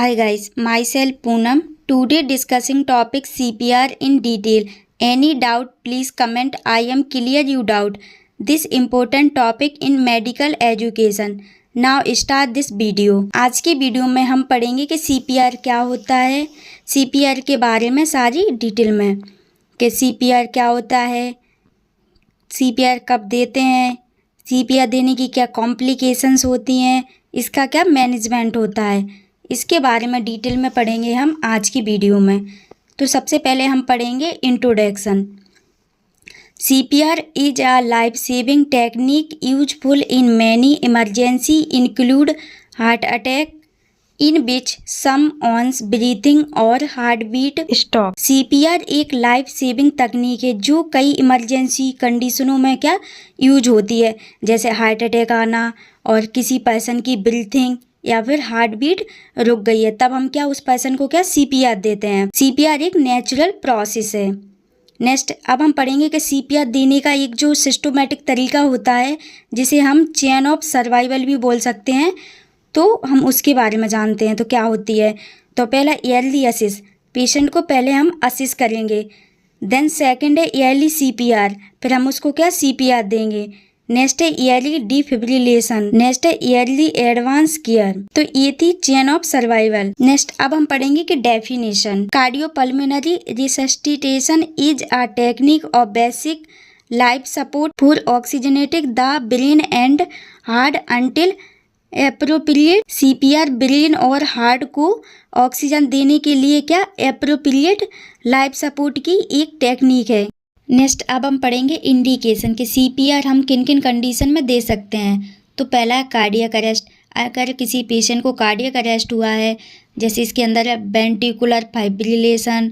Hi guys, myself Poonam. Today discussing topic CPR in detail. Any doubt please comment. I am clear you doubt. This important topic in medical education. Now start this video. आज की video में हम पढ़ेंगे कि CPR क्या होता है, CPR के बारे में सारी डिटेल में कि CPR क्या होता है, CPR कब देते हैं, CPR देने की क्या कॉम्प्लिकेशंस होती हैं, इसका क्या मैनेजमेंट होता है, इसके बारे में डिटेल में पढ़ेंगे हम आज की वीडियो में। तो सबसे पहले हम पढ़ेंगे introduction. CPR is a life-saving technique useful in many emergency include heart attack in which someone's breathing और heartbeat stop। CPR एक लाइफ सेविंग तकनीक है जो कई इमरजेंसी कंडीशनों में क्या यूज होती है, जैसे हार्ट अटैक आना और किसी पर्सन की ब्रीथिंग या फिर हार्ट बीट रुक गई है, तब हम क्या उस पर्सन को क्या CPR देते हैं। CPR एक नेचुरल प्रोसेस है। नेक्स्ट अब हम पढ़ेंगे कि CPR देने का एक जो सिस्टमेटिक तरीका होता है जिसे हम चेन ऑफ सर्वाइवल भी बोल सकते हैं, तो हम उसके बारे में जानते हैं। तो क्या होती है, तो पहला ईयरली असिस, पेशेंट को पहले हम असिस करेंगे। देन सेकंड है ईयरली CPR, फिर हम उसको क्या CPR देंगे। नेक्स्ट है ईयरली डिफिब्रिलेशन, नेक्स्ट है ईयरली एडवांस केयर। तो ये थी चेन ऑफ सर्वाइवल। नेक्स्ट अब हम पढ़ेंगे कि definition. Cardiopulmonary resuscitation is a technique of basic life support for oxygenating the brain and heart until appropriate. CPR brain और हार्ट को ऑक्सीजन देने के लिए क्या एप्रोप्रिएट लाइफ सपोर्ट की एक टेक्निक है। नेक्स्ट अब हम पढ़ेंगे इंडिकेशन कि CPR हम किन किन कंडीशन में दे सकते हैं। तो पहला है कार्डियक अरेस्ट। अगर किसी पेशेंट को कार्डियक अरेस्ट हुआ है, जैसे इसके अंदर है वेंट्रिकुलर फाइब्रिलेशन,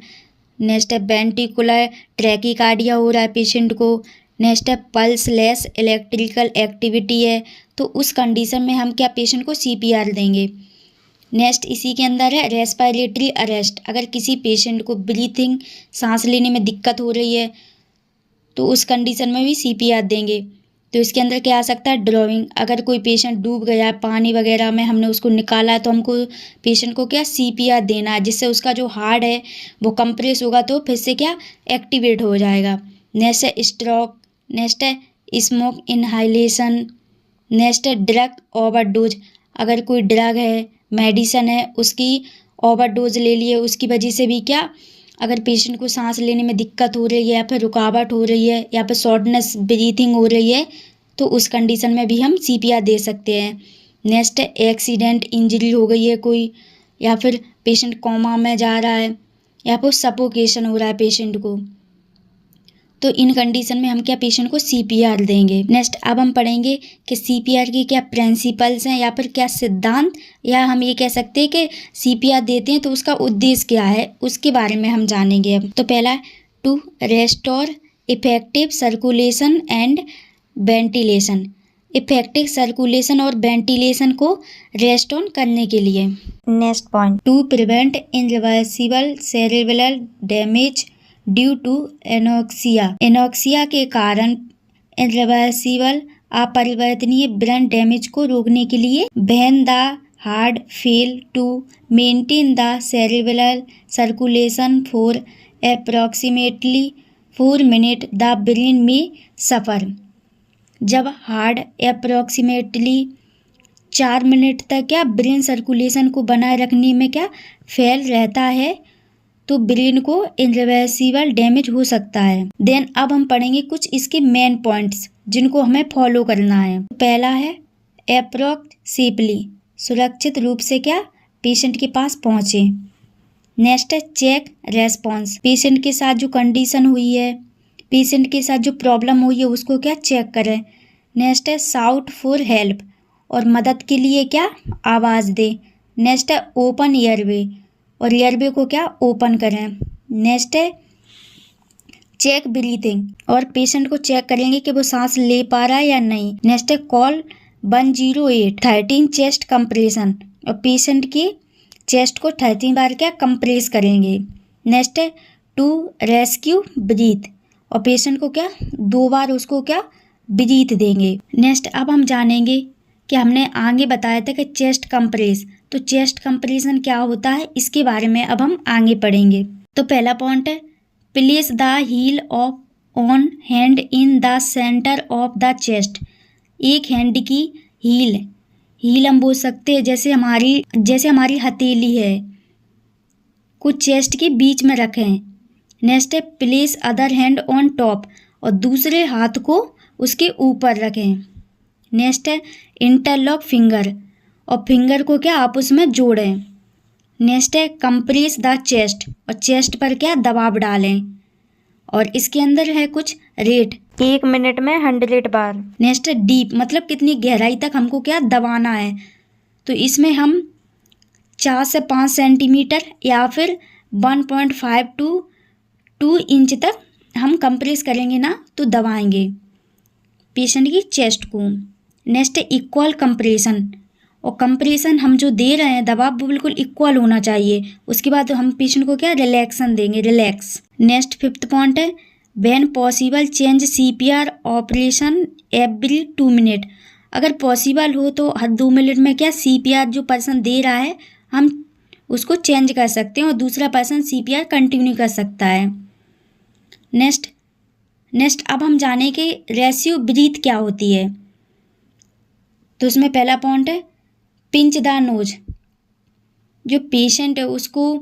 नेक्स्ट है वेंट्रिकुलर ट्रैकीकार्डिया हो रहा है पेशेंट को, नेक्स्ट है पल्सलेस इलेक्ट्रिकल एक्टिविटी है, तो उस कंडीशन में हम क्या पेशेंट को CPR देंगे। नेक्स्ट इसी के अंदर है रेस्पिरेटरी अरेस्ट। अगर किसी पेशेंट को ब्रीथिंग सांस लेने में दिक्कत हो रही है तो उस कंडीशन में भी CPR देंगे। तो इसके अंदर क्या आ सकता है ड्रॉइंग। अगर कोई पेशेंट डूब गया है पानी वगैरह में, हमने उसको निकाला है, तो हमको पेशेंट को क्या CPR देना है, जिससे उसका जो हार्ट है वो कंप्रेस होगा तो फिर से क्या एक्टिवेट हो जाएगा। नेक्स्ट है स्ट्रोक, नेक्स्ट है स्मोक इनहाइलेशन, नेक्स्ट है ड्रग ओवरडोज। अगर कोई ड्रग है, मेडिसिन है, उसकी ओवरडोज ले लिए, उसकी वजह से भी क्या अगर पेशेंट को सांस लेने में दिक्कत हो रही है या फिर रुकावट हो रही है या फिर शॉर्टनेस ब्रीथिंग हो रही है, तो उस कंडीशन में भी हम CPR दे सकते हैं। नेक्स्ट है एक्सीडेंट, इंजरी हो गई है कोई, या फिर पेशेंट कोमा में जा रहा है, या फिर सफोकेशन हो रहा है पेशेंट को, तो इन कंडीशन में हम क्या पेशेंट को CPR देंगे। नेक्स्ट अब हम पढ़ेंगे कि CPR की क्या प्रिंसिपल्स हैं या फिर क्या सिद्धांत, या हम ये कह सकते हैं कि CPR देते हैं तो उसका उद्देश्य क्या है, उसके बारे में हम जानेंगे अब। तो पहला to restore effective circulation and ventilation. Effective circulation और वेंटिलेशन को रेस्टोर करने के लिए। Next point to prevent irreversible cerebral damage due to anoxia. Anoxia के कारण इरिवर्सिबल अपरिवर्तनीय ब्रेन डैमेज को रोकने के लिए when the heart fail to maintain the cerebral circulation for approximately 4 minute the brain में सफ़र। जब हार्ट अप्रॉक्सीमेटली 4 मिनट तक क्या ब्रेन सर्कुलेशन को बनाए रखने में क्या फेल रहता है, तो ब्रेन को इरिवर्सिबल डैमेज हो सकता है। देन अब हम पढ़ेंगे कुछ इसके मेन पॉइंट्स जिनको हमें फॉलो करना है। पहला है एप्रोक्सीमेटली, सुरक्षित रूप से क्या पेशेंट के पास पहुँचे। नेक्स्ट है चेक रेस्पॉन्स, पेशेंट के साथ जो कंडीशन हुई है, पेशेंट के साथ जो प्रॉब्लम हुई है उसको क्या चेक करें। नेक्स्ट है शाउट फॉर हेल्प, और मदद के लिए क्या आवाज़ दे। नेक्स्ट है ओपन एयरवे, और एयरवे को क्या ओपन करें। नेक्स्ट है चेक ब्रीथिंग, और पेशेंट को चेक करेंगे कि वो सांस ले पा रहा है या नहीं। नेक्स्ट है कॉल 108 13 चेस्ट कंप्रेशन, और पेशेंट की चेस्ट को 13 बार क्या कंप्रेस करेंगे। नेक्स्ट है टू रेस्क्यू ब्रीथ, और पेशेंट को क्या 2 बार उसको क्या ब्रीथ देंगे। नेक्स्ट अब हम जानेंगे कि हमने आगे बताया था कि चेस्ट कंप्रेस, तो चेस्ट कंप्रेशन क्या होता है इसके बारे में अब हम आगे पढ़ेंगे। तो पहला पॉइंट है, place the heel of on hand in the centre of the chest. एक हैंड की हील हम बोल सकते हैं जैसे हमारी हथेली है, कुछ चेस्ट के बीच में रखें। नेक्स्ट है, place other hand on top, और दूसरे हाथ को उसके ऊपर रखें। नेक्स्ट है, इंटरलॉक फिंगर, और फिंगर को क्या आपस में जोड़ें। नेक्स्ट है, कंप्रेस द चेस्ट, और चेस्ट पर क्या दबाव डालें। और इसके अंदर है कुछ रेट, 1 मिनट में 100 बार। नेक्स्ट है डीप, मतलब कितनी गहराई तक हमको क्या दबाना है। तो इसमें हम 4 से 5 सेंटीमीटर या फिर 1.5 to 2 इंच तक हम कंप्रेस करेंगे ना, तो दबाएंगे पेशेंट की चेस्ट को। नेक्स्ट है इक्वल कंप्रेशन, और कंप्रेशन हम जो दे रहे हैं दबाव वो बिल्कुल इक्वल होना चाहिए। उसके बाद हम पेशेंट को क्या रिलैक्सन देंगे, रिलैक्स। नेक्स्ट 5th पॉइंट है, when possible change CPR operation every 2 minute. अगर पॉसिबल हो तो हर 2 मिनट में क्या CPR जो पर्सन दे रहा है हम उसको चेंज कर सकते हैं और दूसरा पर्सन CPR कंटिन्यू कर सकता है। नेक्स्ट अब हम जाने के रेशियो ब्रीथ क्या होती है। तो उसमें पहला पॉइंट है, पिंच द नोज। जो पेशेंट है उसको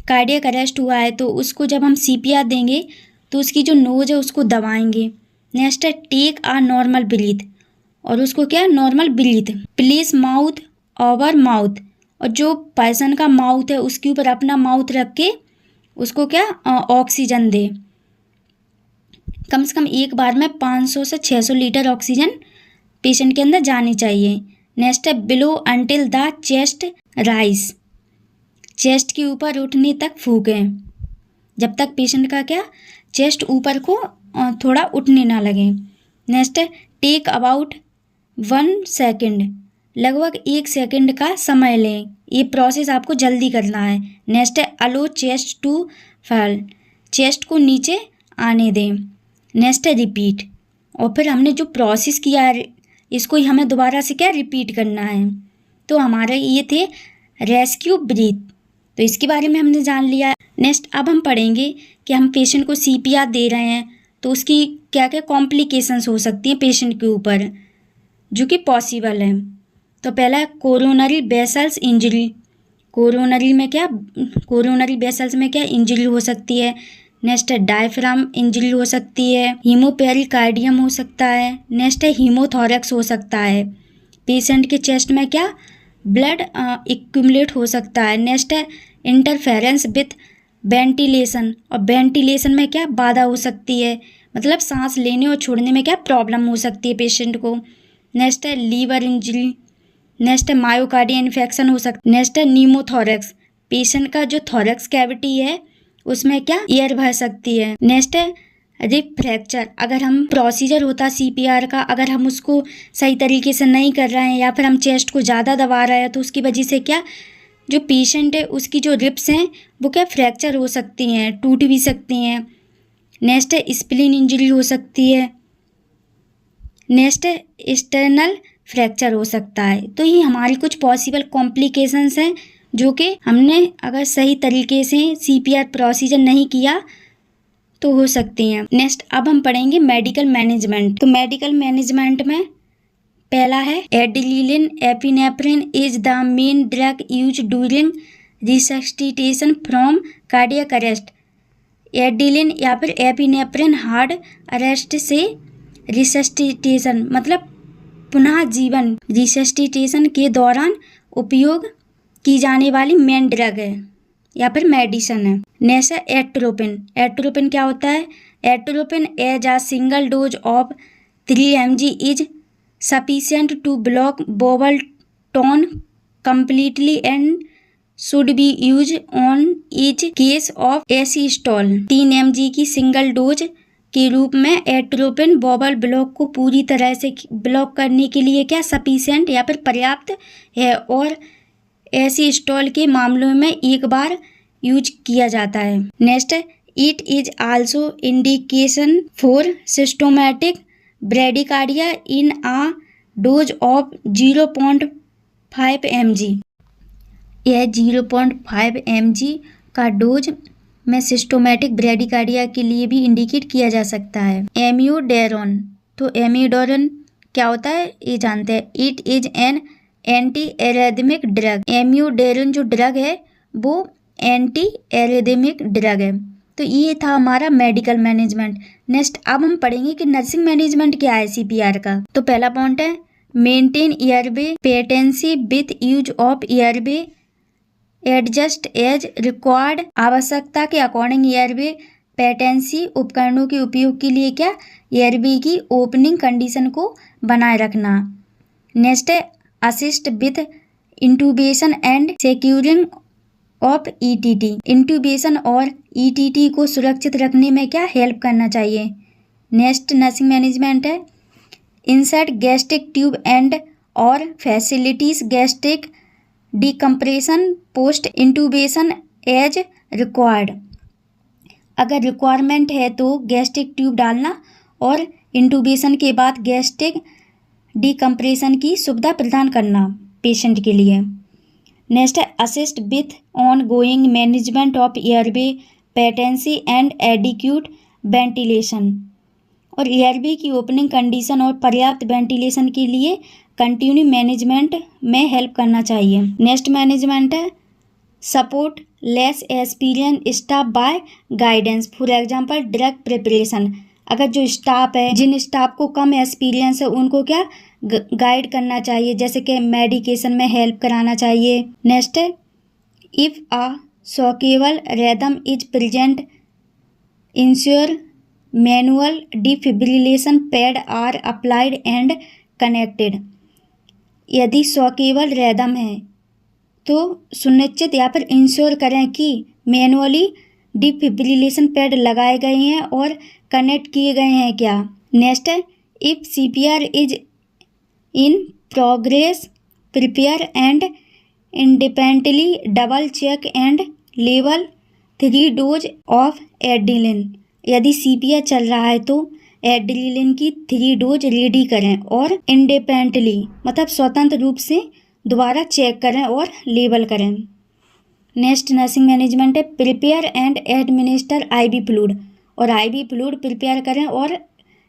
कार्डियक अरेस्ट हुआ है तो उसको जब हम CPR देंगे तो उसकी जो नोज है उसको दबाएंगे। नेक्स्ट है, टेक अ नॉर्मल ब्रीथ, और उसको क्या normal breath. Place mouth over mouth, और जो पर्सन का माउथ है उसके ऊपर अपना माउथ रख के उसको क्या ऑक्सीजन दे। कम से कम एक बार में 500 से 600 लीटर ऑक्सीजन पेशेंट के अंदर जानी चाहिए। नेक्स्ट है, below until the chest rise. Chest के ऊपर उठने तक फूकें, जब तक पेशेंट का क्या चेस्ट ऊपर को थोड़ा उठने ना लगे। नेक्स्ट है, टेक अबाउट 1 सेकेंड, लगभग 1 सेकेंड का समय लें। ये प्रोसेस आपको जल्दी करना है। नेक्स्ट है, अलो चेस्ट टू फॉल, चेस्ट को नीचे आने दें। नेक्स्ट है, रिपीट, और फिर हमने जो प्रोसेस किया है इसको ही हमें दोबारा से क्या रिपीट करना है। तो हमारे ये थे रेस्क्यू ब्रीथ, तो इसके बारे में हमने जान लिया। नेक्स्ट अब हम पढ़ेंगे कि हम पेशेंट को CPR दे रहे हैं तो उसकी क्या क्या कॉम्प्लिकेशंस हो सकती हैं पेशेंट के ऊपर जो कि पॉसिबल है। तो पहला है, coronary vessels injury. Coronary vessels में क्या इंजरी हो सकती है। नेक्स्ट है, डायफ्राम इंजरी हो सकती है। हीमोपेरिकार्डियम हो सकता है। नेक्स्ट है, हीमोथोरैक्स हो सकता है। पेशेंट के चेस्ट में क्या ब्लड एक्यूमुलेट हो सकता है। नेक्स्ट है, इंटरफेरेंस विथ वेंटिलेशन, और वेंटिलेशन में क्या बाधा हो सकती है, मतलब सांस लेने और छोड़ने में क्या प्रॉब्लम हो सकती है पेशेंट को। नेक्स्ट है, लीवर इंजरी। नेक्स्ट है, मायोकार्डियल इन्फेक्शन हो सकता है। नेक्स्ट है, न्यूमोथोरैक्स, पेशेंट का जो थोरैक्स कैविटी है उसमें क्या एयर भर सकती है। नेक्स्ट है, रिब फ्रैक्चर, अगर हम प्रोसीजर होता CPR का अगर हम उसको सही तरीके से नहीं कर रहे हैं या फिर हम चेस्ट को ज़्यादा दबा रहे हैं तो उसकी वजह से क्या जो पेशेंट है उसकी जो रिब्स हैं वो क्या फ्रैक्चर हो सकती हैं, टूट भी सकती हैं। नेक्स्ट है, स्प्लीन इंजरी हो सकती है। नेक्स्ट है, एक्सटर्नल फ्रैक्चर हो सकता है। तो ये हमारी कुछ पॉसिबल कॉम्प्लिकेशंस हैं जो कि हमने अगर सही तरीके से CPR प्रोसीजर नहीं किया तो हो सकती हैं। नेक्स्ट अब हम पढ़ेंगे मेडिकल मैनेजमेंट। तो मेडिकल मैनेजमेंट में पहला है, adrenaline epinephrine is the main drug use during resuscitation from cardiac arrest. Adrenaline या फिर एपिनेफ्रिन हार्ट अरेस्ट से रिसस्सिटेशन मतलब पुनः जीवन रिसस्सिटेशन के दौरान उपयोग की जाने वाली मेन ड्रग है या फिर मेडिसिन है। नेक्स्ट है, एट्रोपिन। एट्रोपिन क्या होता है। Atropine as a single dose of 3 mg is sufficient to block vagal tone completely and should be use on each case of asystole. 3 mg की सिंगल डोज के रूप में एट्रोपिन बॉबल ब्लॉक को पूरी तरह से ब्लॉक करने के लिए क्या सफिशिएंट या फिर पर्याप्त है और एसिस्टॉल के मामलों में एक बार यूज किया जाता है। Next, it is also indication for symptomatic bradycardia in a dose of 0.5 mg। यह 0.5 mg का डोज में सिस्टोमेटिक ब्रेडिकार्डिया के लिए भी इंडिकेट किया जा सकता है। एम्यूडेरोन, तो एम्यूडेरोन क्या होता है ये जानते हैं। It is an anti arrhythmic drug. एम्यूडेरोन जो ड्रग है वो एंटी एरिथमिक ड्रग है। तो ये था हमारा मेडिकल मैनेजमेंट। नेक्स्ट अब हम पढ़ेंगे कि नर्सिंग मैनेजमेंट क्या है सीपीआर का। तो पहला पॉइंट है maintain airway patency with use of airway adjust as required. आवश्यकता के अकॉर्डिंग एयरवे पेटेंसी उपकरणों के उपयोग के लिए क्या एयरवे की ओपनिंग कंडीशन को बनाए रखना। नेक्स्ट है assist with intubation and securing of ETT. Intubation और ईटीटी को सुरक्षित रखने में क्या हेल्प करना चाहिए। नेक्स्ट नर्सिंग मैनेजमेंट है इंसर्ट गैस्ट्रिक ट्यूब एंड और facilities gastric decompression post intubation as required. अगर रिक्वायरमेंट है तो गैस्ट्रिक ट्यूब डालना और इंटूबेशन के बाद गैस्ट्रिक डिकम्प्रेशन की सुविधा प्रदान करना पेशेंट के लिए। नेक्स्ट है assist with on going management of airway patency and adequate ventilation. और एयरवे की ओपनिंग कंडीशन और पर्याप्त वेंटिलेशन के लिए कंटिन्यू मैनेजमेंट में हेल्प करना चाहिए। नेक्स्ट मैनेजमेंट है support less experience staff by guidance. For example drug preparation. अगर जो स्टाफ है जिन स्टाफ को कम एक्सपीरियंस है उनको क्या गाइड करना चाहिए, जैसे कि मेडिकेशन में हेल्प कराना चाहिए। नेक्स्ट है if a shockable rhythm is present ensure manual defibrillation pad are applied and connected. यदि शॉकेबल रिदम है तो सुनिश्चित यहाँ पर इंश्योर करें कि मैनुअली डिफिब्रिलेशन पैड लगाए गए हैं और कनेक्ट किए गए हैं क्या। नेक्स्ट है if CPR is in progress prepare and independently double check and level 3 dose of adrenaline. यदि सीपीआर चल रहा है तो एड्रेनालिन की 3 डोज रेडी करें और इंडिपेंडेंटली मतलब स्वतंत्र रूप से दोबारा चेक करें और लेबल करें। नेक्स्ट नर्सिंग मैनेजमेंट है prepare and administer IV fluid. और आईवी फ्लूइड प्रिपेयर करें और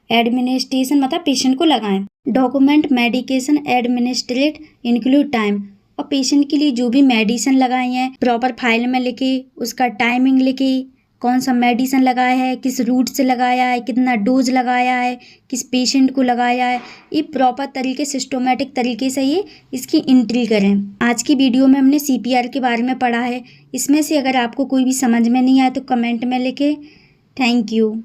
एडमिनिस्ट्रेशन मतलब पेशेंट को लगाएं। Document medication administrate include time. और पेशेंट के लिए जो भी मेडिसिन लगाए हैं प्रॉपर फाइल में लिखे, उसका टाइमिंग लिखे, कौन सा मेडिसिन लगाया है, किस रूट से लगाया है, कितना डोज लगाया है, किस पेशेंट को लगाया है, ये प्रॉपर तरीके सिस्टोमेटिक तरीके से ये इसकी एंट्री करें। आज की वीडियो में हमने सीपीआर के बारे में पढ़ा है। इसमें से अगर आपको कोई भी समझ में नहीं आया तो कमेंट में लिखें। Thank you.